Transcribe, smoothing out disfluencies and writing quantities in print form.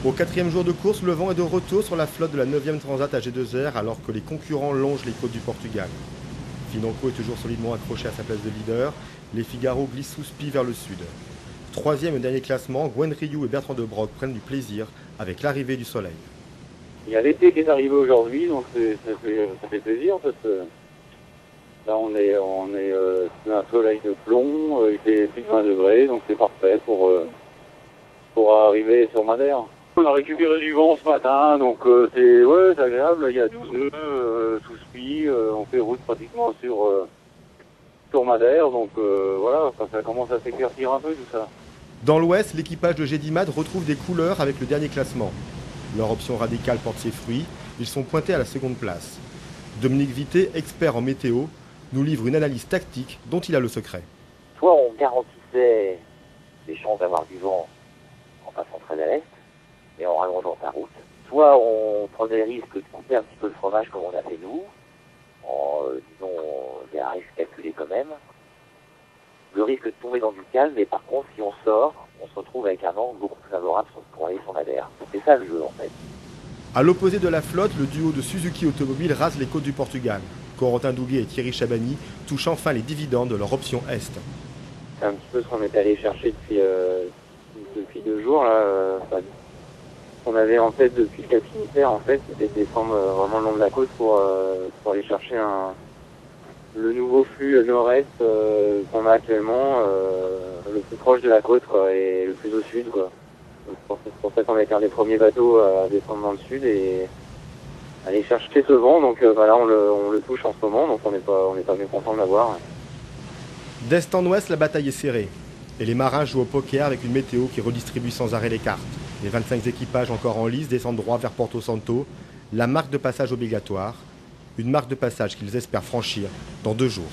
Au quatrième jour de course, le vent est de retour sur la flotte de la 9e Transat à G2R alors que les concurrents longent les côtes du Portugal. Financo est toujours solidement accroché à sa place de leader. Les Figaro glissent sous spi vers le sud. Troisième et dernier classement, Gwen Rioux et Bertrand de Broc prennent du plaisir avec l'arrivée du soleil. Il y a l'été qui est arrivé aujourd'hui, donc ça fait plaisir parce que là on est sous un soleil de plomb, il fait plus de 20 degrés, donc c'est parfait pour arriver sur Madère. On a récupéré du vent ce matin, donc c'est agréable, il y a 12 nœuds sous spi, on fait route pratiquement sur Madère, donc voilà, ça commence à s'éclaircir un peu tout ça. Dans l'ouest, l'équipage de Gédimad retrouve des couleurs avec le dernier classement. Leur option radicale porte ses fruits, ils sont pointés à la seconde place. Dominique Vité, expert en météo, nous livre une analyse tactique dont il a le secret. Soit on garantissait les chances d'avoir du vent en passant très à l'est et en rallongeant sa route, soit on prenait le risque de couper un petit peu le fromage comme on a fait nous, en disons, il y a un risque calculé quand même, le risque de tomber dans du calme, mais par contre si on sort, on se retrouve avec un angle beaucoup plus favorable pour aller sur Madère. C'est ça le jeu en fait. À l'opposé de la flotte, le duo de Suzuki Automobile rase les côtes du Portugal. Corentin Douguet et Thierry Chabani touchent enfin les dividendes de leur option Est. C'est un petit peu ce qu'on est allé chercher depuis 2 jours là. On avait en fait depuis le Cap Finitaire en fait, c'était de descendre vraiment le long de la côte pour aller chercher le nouveau flux nord-est qu'on a actuellement, le plus proche de la côte quoi, et le plus au sud quoi. C'est pour ça qu'on a été un des premiers bateaux à descendre dans le sud et aller chercher ce vent. Donc là on le touche en ce moment, donc on n'est pas bien content de l'avoir. D'est en ouest, la bataille est serrée. Et les marins jouent au poker avec une météo qui redistribue sans arrêt les cartes. Les 25 équipages encore en lice descendent droit vers Porto Santo, la marque de passage obligatoire. Une marque de passage qu'ils espèrent franchir dans 2 jours.